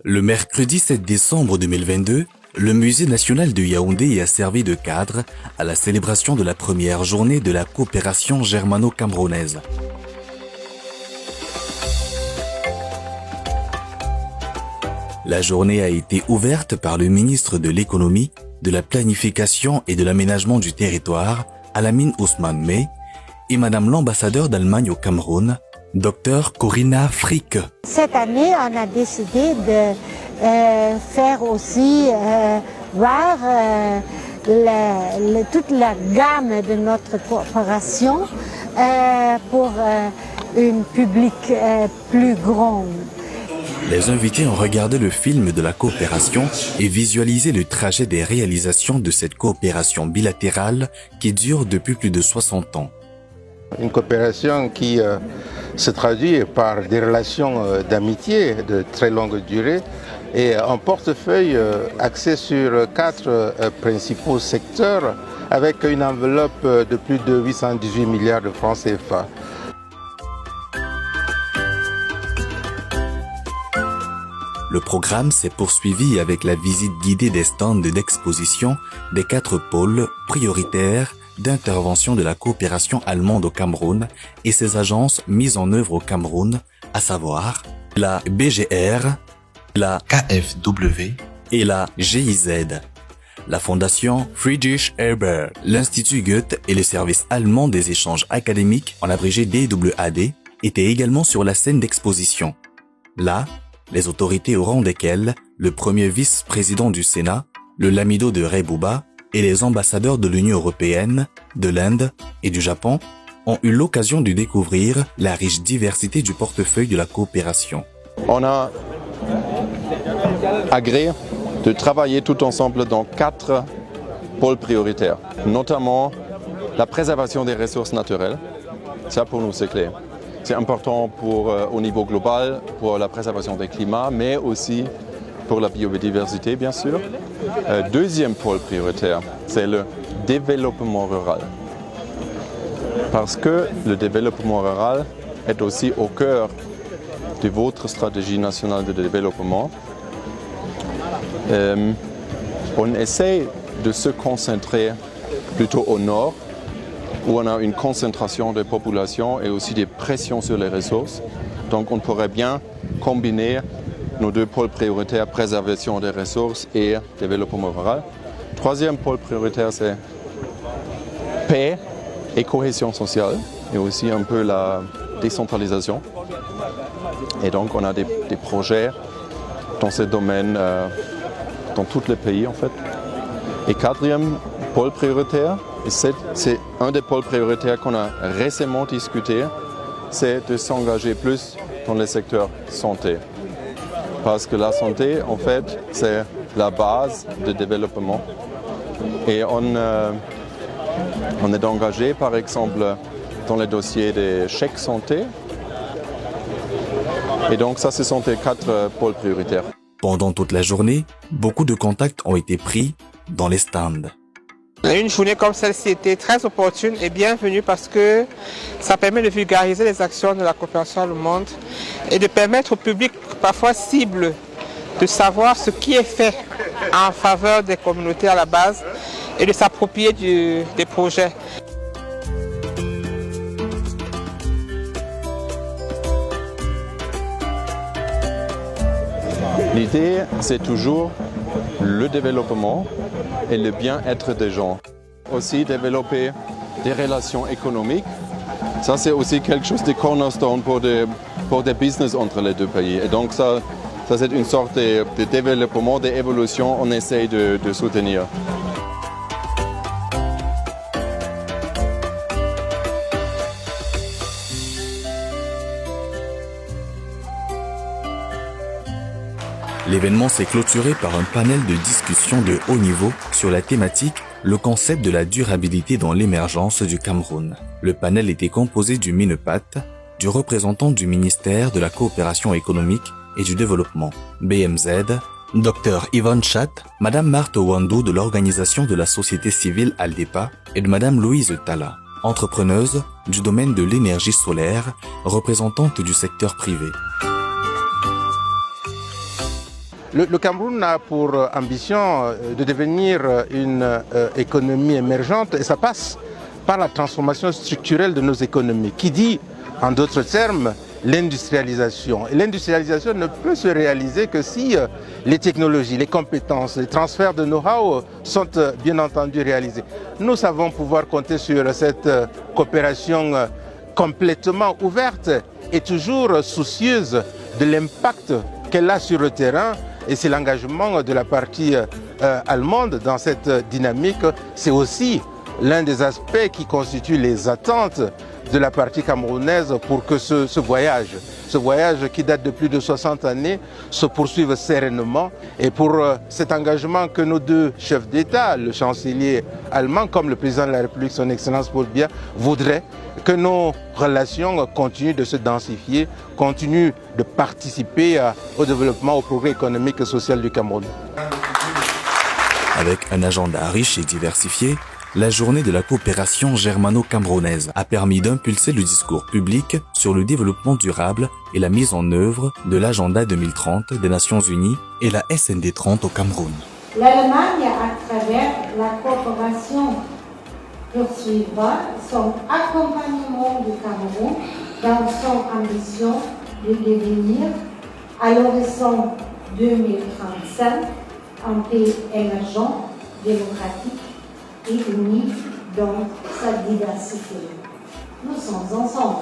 Le mercredi 7 décembre 2022, le Musée national de Yaoundé a servi de cadre à la célébration de la première journée de la coopération germano-camerounaise. La journée a été ouverte par le ministre de l'Économie, de la Planification et de l'Aménagement du Territoire, Alamine Ousmane Mey, et Madame l'ambassadeur d'Allemagne au Cameroun, Dr Corinna Frick. Cette année, on a décidé de faire aussi voir toute la gamme de notre coopération pour un public plus grand. Les invités ont regardé le film de la coopération et visualisé le trajet des réalisations de cette coopération bilatérale qui dure depuis plus de 60 ans. Une coopération qui se traduit par des relations d'amitié de très longue durée et un portefeuille axé sur 4 principaux secteurs avec une enveloppe de plus de 818 milliards de francs CFA. Le programme s'est poursuivi avec la visite guidée des stands d'exposition des 4 pôles prioritaires d'intervention de la coopération allemande au Cameroun et ses agences mises en œuvre au Cameroun, à savoir la BGR, la KfW et la GIZ. La fondation Friedrich Ebert, l'Institut Goethe et le service allemand des échanges académiques, en abrégé DWAD, étaient également sur la scène d'exposition. Là, les autorités au rang desquelles le premier vice-président du Sénat, le Lamido de Rebouba et les ambassadeurs de l'Union européenne, de l'Inde et du Japon ont eu l'occasion de découvrir la riche diversité du portefeuille de la coopération. On a agréé de travailler tout ensemble dans 4 pôles prioritaires, notamment la préservation des ressources naturelles. Ça pour nous c'est clair. C'est important au niveau global pour la préservation des climats, mais aussi pour la biodiversité, bien sûr. Deuxième pôle prioritaire, c'est le développement rural. Parce que le développement rural est aussi au cœur de votre stratégie nationale de développement. On essaie de se concentrer plutôt au nord, où on a une concentration de population et aussi des pressions sur les ressources. Donc on pourrait bien combiner nos 2 pôles prioritaires, préservation des ressources et développement rural. Troisième pôle prioritaire, c'est paix et cohésion sociale, et aussi un peu la décentralisation. Et donc on a des projets dans ce domaine, dans tous les pays en fait. Et quatrième pôle prioritaire, c'est un des pôles prioritaires qu'on a récemment discuté, c'est de s'engager plus dans le secteur santé. Parce que la santé, en fait, c'est la base du développement. Et on est engagé, par exemple, dans le dossier des chèques santé. Et donc ça, ce sont les 4 pôles prioritaires. Pendant toute la journée, beaucoup de contacts ont été pris dans les stands. Une journée comme celle-ci était très opportune et bienvenue parce que ça permet de vulgariser les actions de la coopération allemande et de permettre au public parfois cible de savoir ce qui est fait en faveur des communautés à la base et de s'approprier des projets. L'idée, c'est toujours le développement et le bien-être des gens. Aussi développer des relations économiques. Ça, c'est aussi quelque chose de cornerstone pour des business entre les 2 pays. Et donc ça c'est une sorte de développement, d'évolution qu'on essaye de soutenir. L'événement s'est clôturé par un panel de discussion de haut niveau sur la thématique « Le concept de la durabilité dans l'émergence du Cameroun ». Le panel était composé du MINEPAT, du représentant du ministère de la Coopération économique et du Développement, BMZ, Dr Yvonne Chat, Madame Marthe Wandou de l'organisation de la société civile Aldepa et de Madame Louise Tala, entrepreneuse du domaine de l'énergie solaire, représentante du secteur privé. Le Cameroun a pour ambition de devenir une économie émergente et ça passe par la transformation structurelle de nos économies, qui dit, en d'autres termes, l'industrialisation. Et l'industrialisation ne peut se réaliser que si les technologies, les compétences, les transferts de know-how sont bien entendu réalisés. Nous savons pouvoir compter sur cette coopération complètement ouverte et toujours soucieuse de l'impact qu'elle a sur le terrain. Et c'est l'engagement de la partie allemande dans cette dynamique. C'est aussi l'un des aspects qui constitue les attentes de la partie camerounaise pour que ce voyage qui date de plus de 60 années, se poursuive sereinement. Et pour cet engagement que nos deux chefs d'État, le chancelier allemand comme le président de la République, son Excellence Paul Biya, voudraient que nos relations continuent de se densifier, continuent de participer au développement, au progrès économique et social du Cameroun. Avec un agenda riche et diversifié, la journée de la coopération germano-camerounaise a permis d'impulser le discours public sur le développement durable et la mise en œuvre de l'agenda 2030 des Nations Unies et la SND 30 au Cameroun. L'Allemagne, à travers la coopération, poursuivra son accompagnement du Cameroun dans son ambition de devenir, à l'horizon 2035, un pays émergent, démocratique et unis dans sa diversité. Nous sommes ensemble.